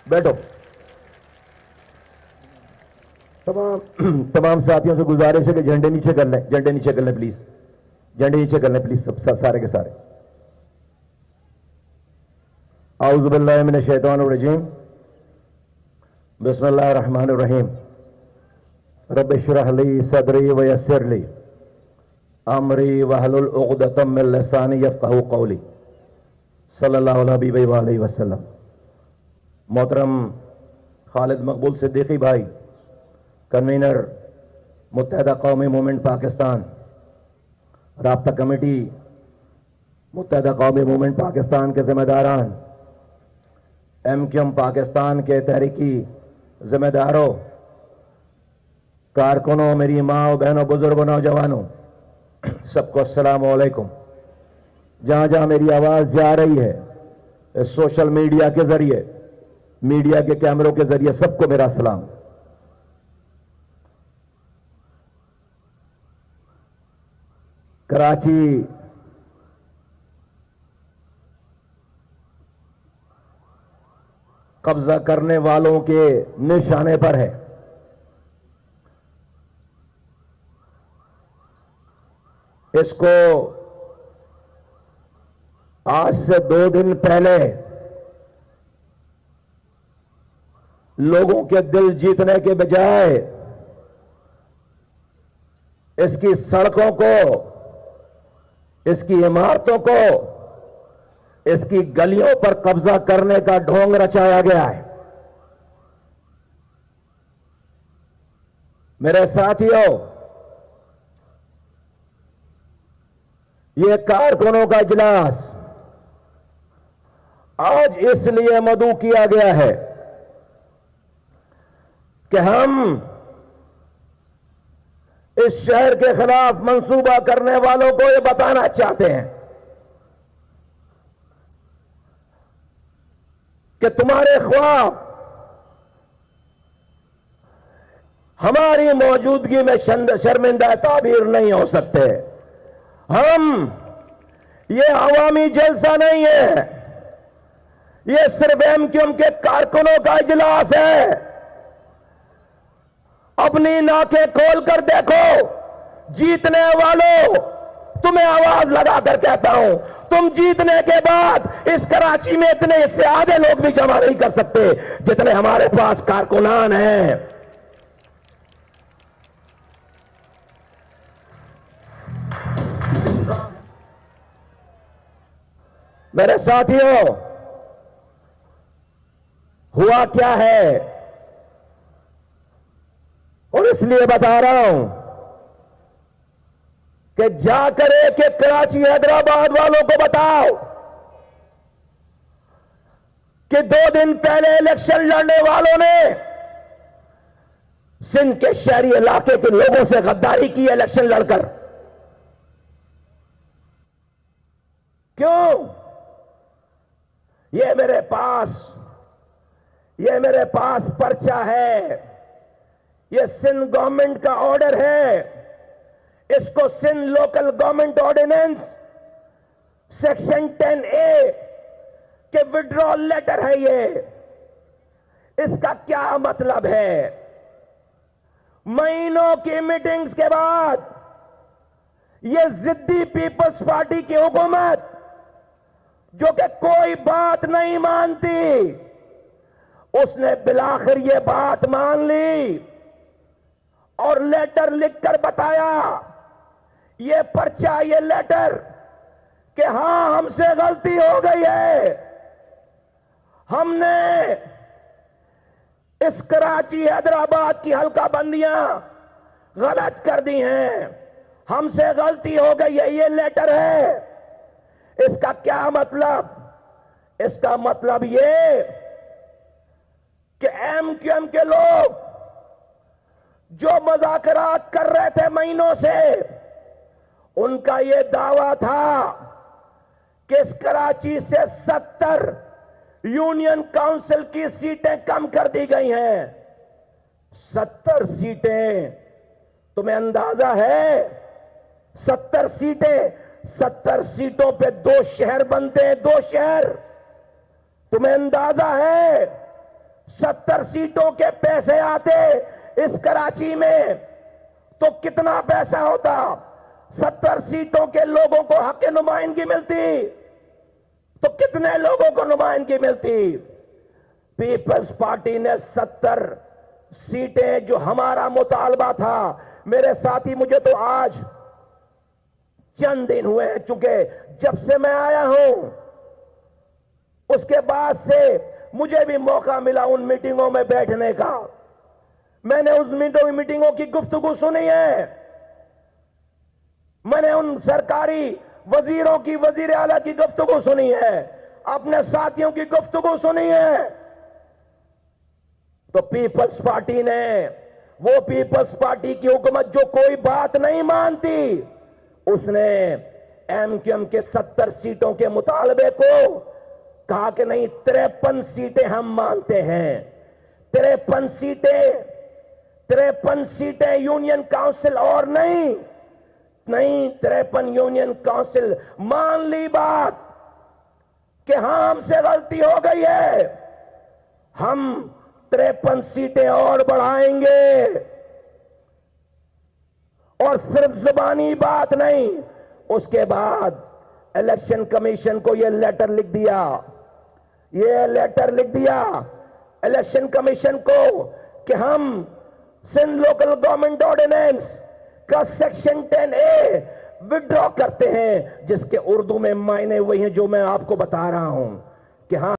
बैठो। तमाम साथियों से गुजारिश है कि झंडे नीचे कर लें, झंडे नीचे कर लें प्लीज, झंडे नीचे कर लें प्लीज, सब सारे के सारे। औज़ु बिल्लाहि मिनश शैतानिर रजीम, बिस्मिल्लाहिर रहमानिर रहीम, रब्बि इश्रह ली सदरी व यस्सिर ली अमरी वहलुल उक़दतम मिन लिसानी यफ़क़हू क़ौली, सल्लल्लाहु अलैहि वसल्लम। मोहतरम खालिद मकबूल सिद्दीकी भाई, कन्वीनर मुत्तहिदा कौमी मूवमेंट पाकिस्तान, राब्ता कमेटी मुत्तहिदा कौमी मूवमेंट पाकिस्तान के जिम्मेदारान, MQM पाकिस्तान के तहरीकी जिम्मेदारों, कारकुनों, मेरी माँ बहनों, बुजुर्गों, नौजवानों, सबको अस्सलाम वालेकुम। जहां जहां मेरी आवाज जा रही है, इस सोशल मीडिया के जरिए, मीडिया के कैमरों के जरिए, सबको मेरा सलाम। कराची कब्जा करने वालों के निशाने पर है। इसको आज से 2 दिन पहले लोगों के दिल जीतने के बजाय इसकी सड़कों को, इसकी इमारतों को, इसकी गलियों पर कब्जा करने का ढोंग रचाया गया है। मेरे साथियों, ये कारकुनों का इजलास आज इसलिए मदऊ किया गया है कि हम इस शहर के खिलाफ मंसूबा करने वालों को यह बताना चाहते हैं कि तुम्हारे ख्वाब हमारी मौजूदगी में शर्मिंदा ताबीर नहीं हो सकते। हम, ये अवामी जलसा नहीं है, ये सिर्फ MQM के कारकुनों का इजलास है। अपनी नाकें खोल कर देखो, जीतने वालों, तुम्हें आवाज लगाकर कहता हूं, तुम जीतने के बाद इस कराची में इतने, इससे आधे लोग भी जमा नहीं कर सकते जितने हमारे पास कारकुनान हैं। मेरे साथियों, हुआ क्या है और इसलिए बता रहा हूं कि जाकर एक कराची हैदराबाद वालों को बताओ कि 2 दिन पहले इलेक्शन लड़ने वालों ने सिंध के शहरी इलाके के लोगों से गद्दारी की इलेक्शन लड़कर। क्यों? ये मेरे पास पर्चा है, ये सिंध गवर्नमेंट का ऑर्डर है, इसको Sindh local government ordinance section 10A के विड्रॉल लेटर है ये। इसका क्या मतलब है? महीनों की मीटिंग्स के बाद ये जिद्दी पीपल्स पार्टी की हुकूमत, जो कि कोई बात नहीं मानती, उसने बिलाखिर ये बात मान ली और लेटर लिखकर बताया, ये पर्चा, ये लेटर, कि हां हमसे गलती हो गई है, हमने इस कराची हैदराबाद की हल्का बंदियां गलत कर दी हैं, हमसे गलती हो गई है, ये लेटर है। इसका क्या मतलब? इसका मतलब ये कि MQM के लोग जो मज़ाकरात कर रहे थे महीनों से, उनका ये दावा था कि इस कराची से 70 यूनियन काउंसिल की सीटें कम कर दी गई हैं। 70 सीटें, तुम्हें अंदाजा है? 70 सीटें, 70 सीटों पे 2 शहर बनते हैं, 2 शहर। तुम्हें अंदाजा है 70 सीटों के पैसे आते इस कराची में तो कितना पैसा होता। 70 सीटों के लोगों को हक नुमाइंदगी मिलती तो कितने लोगों को नुमाइंदगी मिलती। पीपल्स पार्टी ने 70 सीटें जो हमारा मुतालबा था, मेरे साथी, मुझे तो आज चंद दिन हुए हैं, चूंकि जब से मैं आया हूं उसके बाद से मुझे भी मौका मिला उन मीटिंगों में बैठने का। मैंने उस मीटिंगों की गुफ्तगू सुनी है। मैंने उन सरकारी वजीरों की, वजीर आला की गुफ्तगू सुनी है, अपने साथियों की गुफ्तगू सुनी है। तो पीपल्स पार्टी ने, वो पीपल्स पार्टी की हुकूमत जो कोई बात नहीं मानती, उसने एमक्यूएम के 70 सीटों के मुतालबे को कहा कि नहीं, 53 सीटें हम मानते हैं। 53 सीटें यूनियन काउंसिल, और नहीं 53 यूनियन काउंसिल मान ली बात कि हां हमसे गलती हो गई है, हम 53 सीटें और बढ़ाएंगे। और सिर्फ जुबानी बात नहीं, उसके बाद इलेक्शन कमीशन को यह लेटर लिख दिया इलेक्शन कमीशन को कि हम सिंध लोकल गवर्नमेंट ऑर्डिनेंस का सेक्शन 10A विड्रॉ करते हैं, जिसके उर्दू में मायने वही हैं जो मैं आपको बता रहा हूं कि हाँ